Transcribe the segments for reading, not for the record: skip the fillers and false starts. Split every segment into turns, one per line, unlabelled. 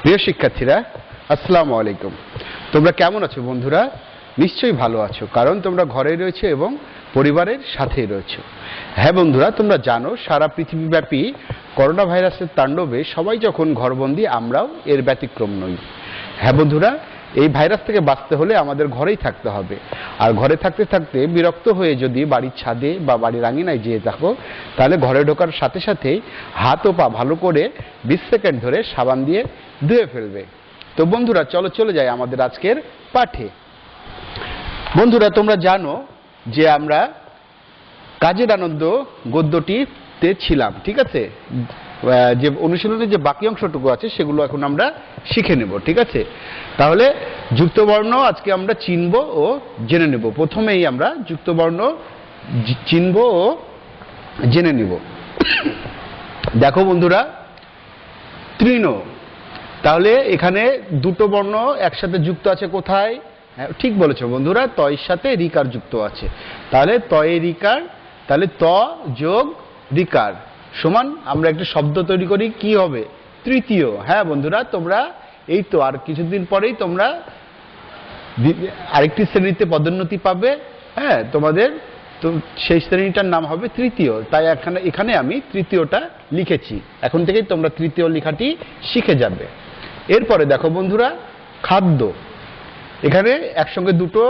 প্রিয় শিক্ষার্থীরা, আসসালামু আলাইকুম। তোমরা কেমন আছো বন্ধুরা? নিশ্চয়ই ভালো আছো, কারণ তোমরা ঘরে রয়েছো এবং পরিবারের সাথেই রয়েছো। হ্যাঁ বন্ধুরা, তোমরা জানো সারা পৃথিবীব্যাপী করোনা ভাইরাসের তাণ্ডবে সবাই যখন ঘরবন্দি, আমরাও এর ব্যতিক্রম নই। হ্যাঁ বন্ধুরা, এই ভাইরাস থেকে বাঁচতে হলে আমাদের ঘরেই থাকতে হবে। আর ঘরে থাকতে থাকতে বিরক্ত হয়ে যদি বাড়ির ছাদে বা বাড়ির আঙিনায় যেয়ে থাকো, তাহলে ঘরে ঢোকার সাথে সাথেই হাত ও পা ভালো করে 20 সেকেন্ড ধরে সাবান দিয়ে ধুয়ে ফেলবে। তো বন্ধুরা, চলো চলে যাই আমাদের আজকের পাঠে। বন্ধুরা, তোমরা জানো যে আমরা কাজের আনন্দ গদ্যটিতে ছিলাম, ঠিক আছে? যে অনুশীলনের যে বাকি অংশটুকু আছে সেগুলো এখন আমরা শিখে নেব, ঠিক আছে? তাহলে যুক্তবর্ণ আজকে আমরা চিনব ও জেনে নেব। প্রথমেই আমরা যুক্তবর্ণ চিনব ও জেনে নেব। দেখো বন্ধুরা, তৃণ, তাহলে এখানে দুটো বর্ণ একসাথে যুক্ত আছে কোথায়? ঠিক বলেছো বন্ধুরা, তয়ের সাথে রিকার যুক্ত আছে। তাহলে তয়ে রিকার, তাহলে ত যোগ রিকার সমান আমরা একটা শব্দ তৈরি করি, কি হবে? তৃতীয়। হ্যাঁ বন্ধুরা, তোমরা এই তো আর কিছুদিন পরেই তোমরা আরেকটি শ্রেণীতে পদোন্নতি পাবে। হ্যাঁ, তোমাদের তো সেই শ্রেণীটার নাম হবে তৃতীয়। তাই এখানে আমি তৃতীয়টা লিখেছি। এখন থেকেই তোমরা তৃতীয় লেখাটি শিখে যাবে। এরপরে দেখো বন্ধুরা, খাদ্য, এখানে একসঙ্গে দুটো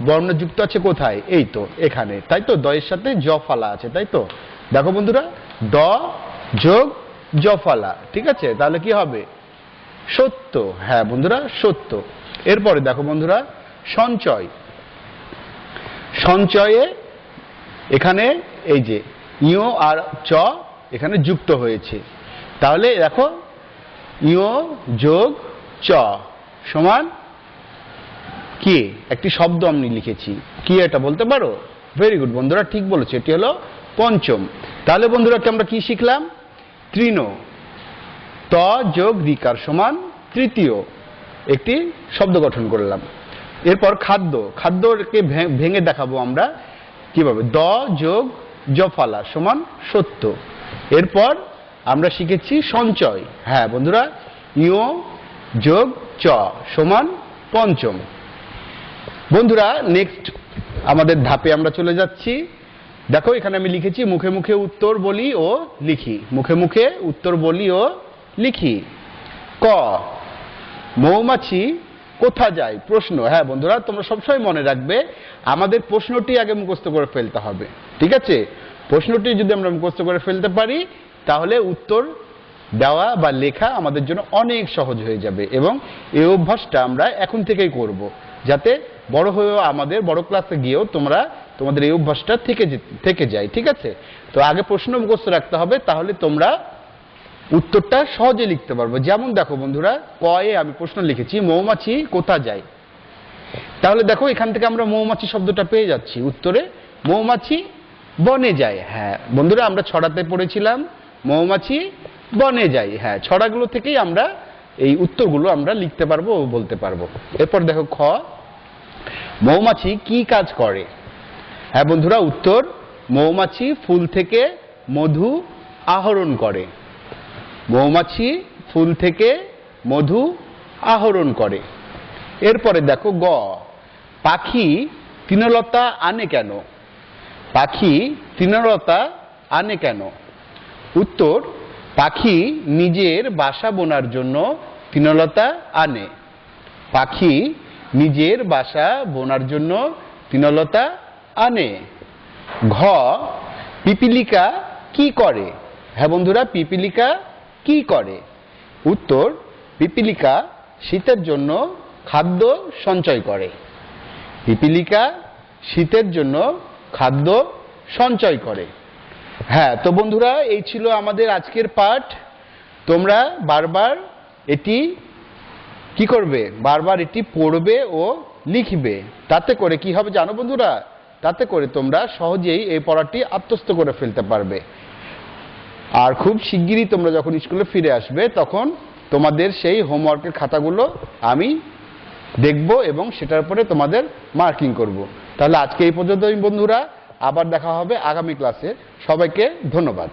বর্ণ যুক্ত আছে কোথায়? এই তো এখানে, তাই তো? দয়ের সাথে জ ফালা আছে, তাই তো? দেখো বন্ধুরা, ড যোগ জ ফালা, ঠিক আছে? তাহলে কি হবে? সত্য। হ্যাঁ বন্ধুরা, সত্য। এরপরে দেখো বন্ধুরা, সঞ্চয়, সঞ্চয়ে এখানে এই যে ইয় আর চ এখানে যুক্ত হয়েছে। তাহলে দেখো, ইয় যোগ চ সমান কি? একটি শব্দ আমি লিখেছি, কি এটা বলতে পারো? ভেরি গুড বন্ধুরা, ঠিক বলেছে, এটি হলো পঞ্চম। তাহলে বন্ধুরা আমরা কি শিখলাম? তৃণ, ত যোগ রিকার সমান তৃতীয়, একটি শব্দ গঠন করলাম। এরপর খাদ্য, খাদ্যকে ভেঙে দেখাবো আমরা কিভাবে। দ যোগ জফালা সমান সত্য। এরপর আমরা শিখেছি সঞ্চয়। হ্যাঁ বন্ধুরা, ইয় যোগ চ সমান পঞ্চম। বন্ধুরা, নেক্সট আমাদের ধাপে আমরা চলে যাচ্ছি। দেখো এখানে আমি লিখেছি মুখে মুখে উত্তর বলি ও লিখি। মুখে মুখে উত্তর বলি ও লিখি। ক, মৌমাছি কোথা যায়? প্রশ্ন। হ্যাঁ বন্ধুরা, তোমরা সবসময় মনে রাখবে আমাদের প্রশ্নটি আগে মুখস্থ করে ফেলতে হবে, ঠিক আছে? প্রশ্নটি যদি আমরা মুখস্থ করে ফেলতে পারি, তাহলে উত্তর দেওয়া বা লেখা আমাদের জন্য অনেক সহজ হয়ে যাবে। এবং এই অভ্যাসটা আমরা এখন থেকেই করব, যাতে বড় হয়েও আমাদের বড় ক্লাসে গিয়েও তোমাদের এই অভ্যাসটা থেকে যায়, ঠিক আছে? তো আগে প্রশ্ন মুখস্থ রাখতে হবে, তাহলে তোমরা উত্তরটা সহজে লিখতে পারবো। যেমন দেখো বন্ধুরা, কয়ে আমি প্রশ্ন লিখেছি মৌমাছি কোথা যায়। তাহলে দেখো এখান থেকে আমরা মৌমাছি শব্দটা পেয়ে যাচ্ছি। উত্তরে মৌমাছি বনে যায়। হ্যাঁ বন্ধুরা, আমরা ছড়াতে পড়েছিলাম মৌমাছি বনে যায়। হ্যাঁ, ছড়াগুলো থেকেই আমরা এই উত্তরগুলো আমরা লিখতে পারবো ও বলতে পারবো। এরপর দেখো খ, মৌমাছি কি কাজ করে? হ্যাঁ বন্ধুরা, উত্তর মৌমাছি ফুল থেকে মধু আহরণ করে। মৌমাছি ফুল থেকে মধু আহরণ করে। এরপরে দেখো গ, পাখি তৃণলতা আনে কেন? পাখি তৃণলতা আনে কেন? উত্তর, পাখি নিজের বাসা বোনার জন্য তৃণলতা আনে। পাখি নিজের বাসা বোনার জন্য তৃণলতা আনে। ঘ, পিপিলিকা কি করে? হ্যাঁ বন্ধুরা, পিপিলিকা কি করে? উত্তর, পিপিলিকা শীতের জন্য খাদ্য সঞ্চয় করে। পিপিলিকা শীতের জন্য খাদ্য সঞ্চয় করে। হ্যাঁ, তো বন্ধুরা এই ছিল আমাদের আজকের পাঠ। তোমরা বারবার এটি কি করবে? বারবার এটি পড়বে ও লিখবে। তাতে করে কি হবে জানো বন্ধুরা? তাতে করে তোমরা সহজেই এই পড়াটি আত্মস্থ করে ফেলতে পারবে। আর খুব শিগগিরই তোমরা যখন স্কুলে ফিরে আসবে, তখন তোমাদের সেই হোমওয়ার্কের খাতাগুলো আমি দেখব এবং সেটার উপরে তোমাদের মার্কিং করব। তাহলে আজকে এই পর্যন্তই বন্ধুরা, আবার দেখা হবে আগামী ক্লাসে। সবাইকে ধন্যবাদ।